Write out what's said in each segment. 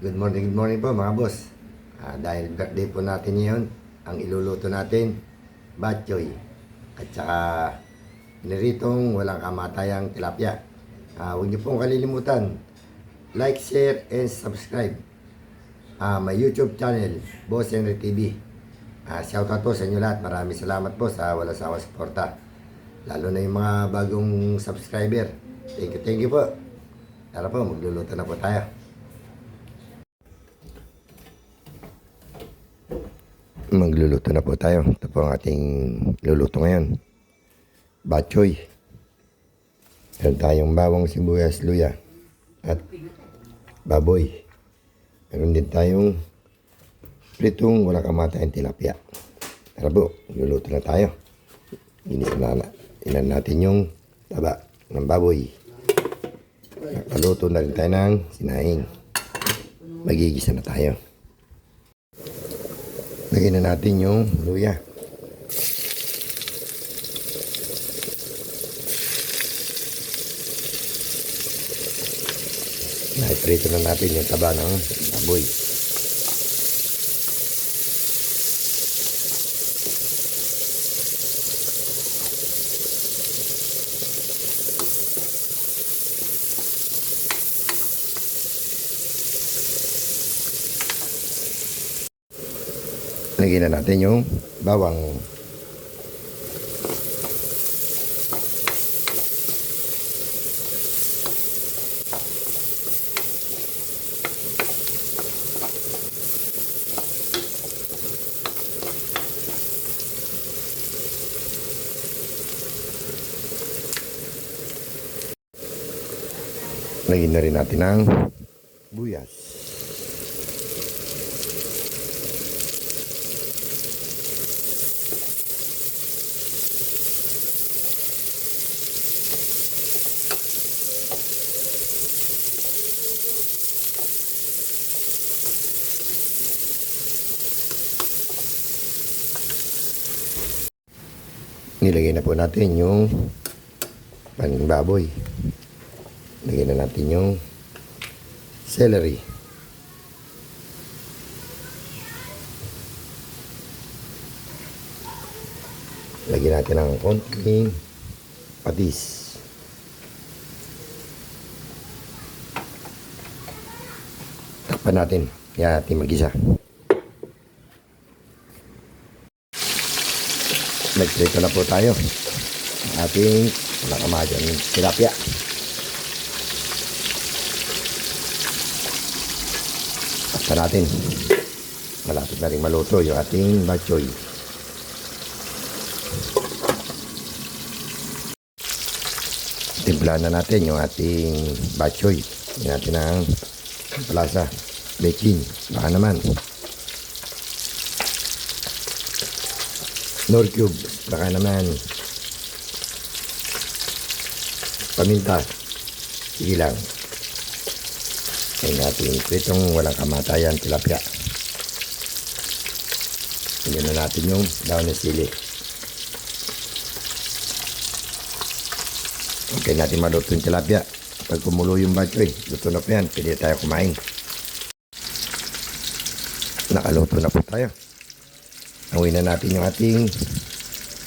Good morning po mga boss. Dahil birthday po natin ngayon, ang iluluto natin, batchoy. At saka niritong walang kamatayang tilapia. Huwag niyo pong kalilimutan, like, share, and subscribe. My YouTube channel, Boss Henry TV. Shoutout po sa inyo lahat. Maraming salamat po sa walang sawang suporta. Lalo na yung mga bagong subscriber. Thank you po. Tara po, magluluto na po tayo. Magluluto na po tayo. Ito po ang ating luluto ngayon. Batchoy. Meron tayong bawang, sibuyas, luya at baboy. Meron din tayong pritong walang kamatayang tilapia. Tara po, magluluto na tayo. Inan natin yung taba ng baboy. Nakaluto na rin tayo ng sinaing. Magigisa na tayo. Lagyan na natin yung luya. Naiprito na natin yung taba ng baboy. Lagyan na natin yung bawang. Lagyan na rin natin ang buyas. Nilagay na po natin yung paning baboy. Lagyan na natin yung celery. Lagyan natin ng konting patis. Takpan natin. Yan natin mag-isa. Nagprito na po tayo. Ating walang kamatayang tilapia. Takpan natin. Malapit na rin maluto yung ating batchoy. Timplahan na natin yung ating batchoy. Lagyan natin ng palasa, baking, baka naman nor cube, baka naman paminta. Sige lang. Lagyan natin pritong walang kamatayan tilapia. Lagyan na natin yung daon ng sili. Okay natin maluto yung tilapia. Pag kumulo yung batchoy, luto na po yan. Pwede tayo kumain. Nakaluto na po tayo. Awin na natin yung ating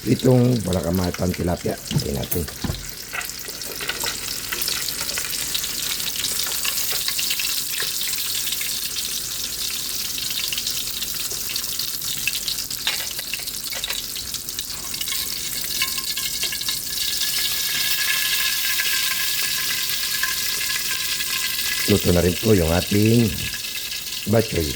pritong walang kamatayang tilapia. Lagyan natin. Luto na rin po yung ating batchoy.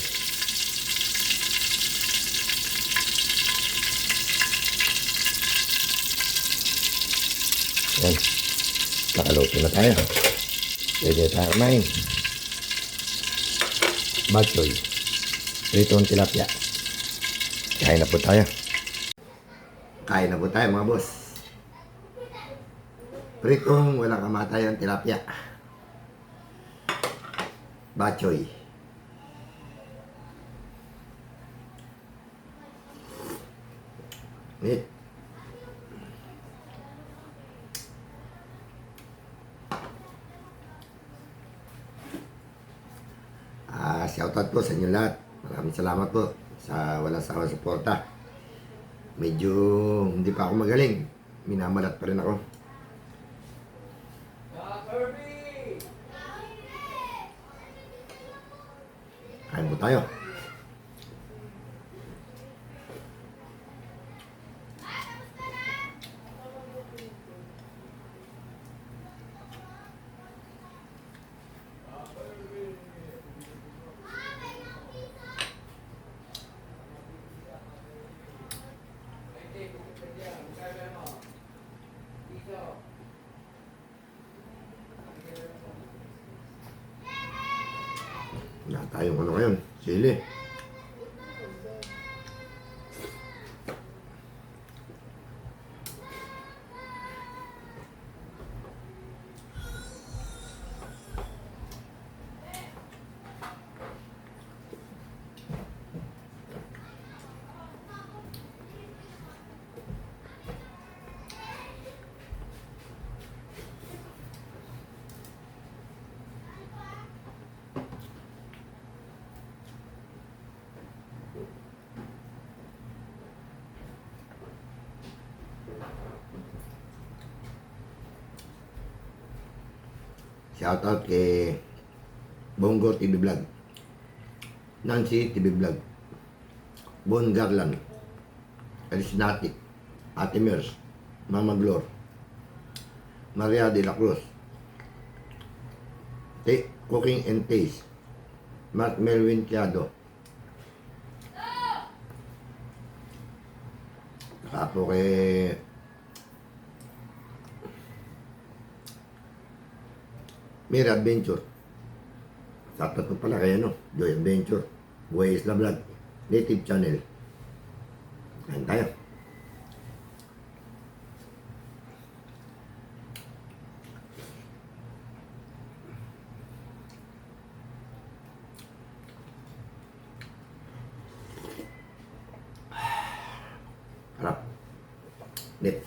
Yan. Nakaluto na tayo. Pwede tayo kumain. Batchoy. Pritong tilapia. Kain na po tayo. Kain na po tayo mga boss. Pritong walang kamatayang tilapia. Batchoy. Meat. shoutout po sa inyo lahat. Maraming salamat po sa walang sawang suporta. Medyo hindi pa ako magaling. Minamalat pa rin ako. Kain po tayo. Wala tayong ano ngayon, sili. Shoutout kay Bongo TV Vlog, Nancy TV Vlog, Bon Garland, Elisnatic, Ate Mers, Mama Glor, Maria de la Cruz, Cooking and Taste, Mark Melvin Tiado, saka po kay Mira Adventure. Shoutout po pala kay Joy Adventure, Buhay Isla Vlog, Native Channel. Kain tayo. Harap. Net.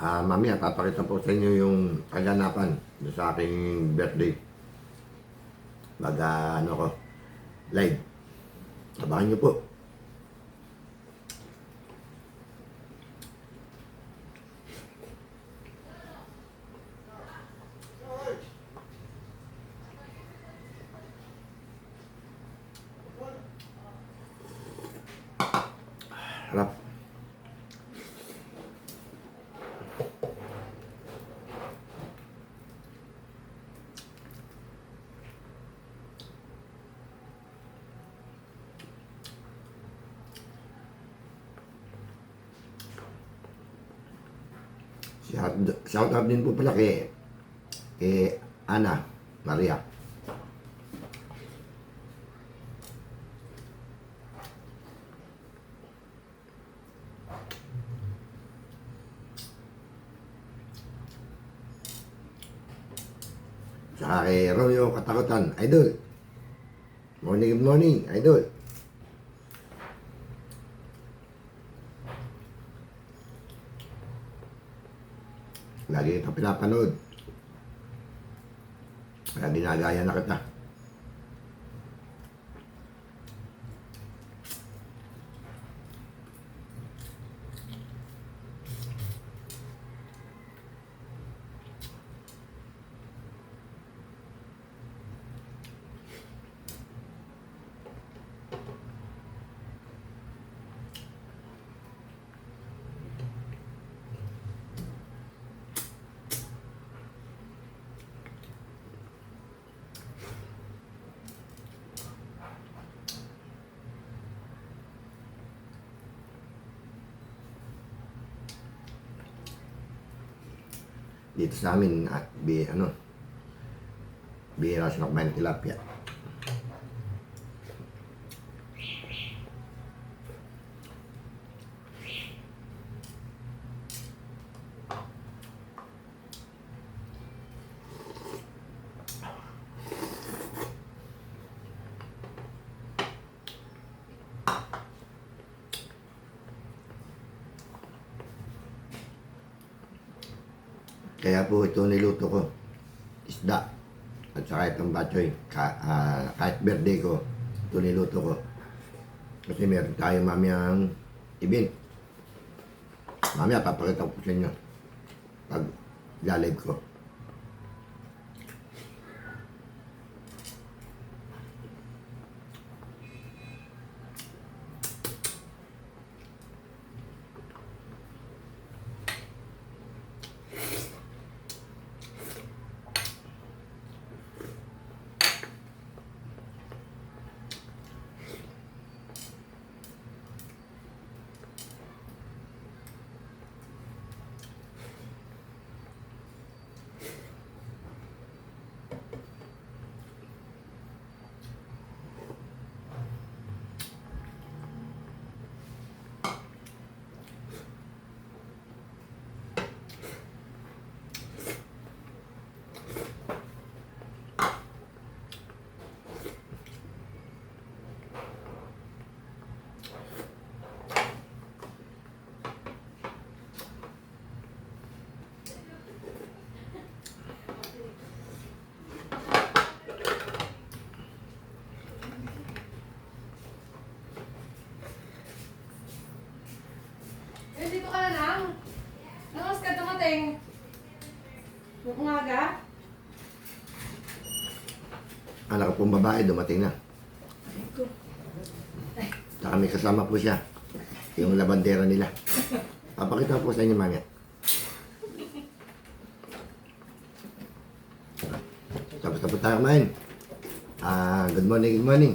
Mamaya papakita po sa inyo yung kaganapan sa aking birthday. Ano ko, live. Abangan nyo po. Harap. Shout out din po pala kay Ana Maria. Saka kay Romeo Katakutan, Idol. Morning, good morning, Idol. Lagi kita pinapanood. Kaya ginagaya na kita. Dito sa amin, bihira siya kumain ng tilapia. Kaya po ito niluto ko. Isda. At saka itong batchoy. Kahit birthday ko, ito niluto ko. Kasi meron tayo mamayang event. Mamaya papakita ko sa inyo. Pag live ko. Dito ka na lang. Nangos ka dumating. Umaga. Anak ko pong babae, dumating na. Saka may kasama po siya. Yung labandera nila. Papakita ko po sa inyo mamaya. Tapos tayo kumain. Good morning, good morning.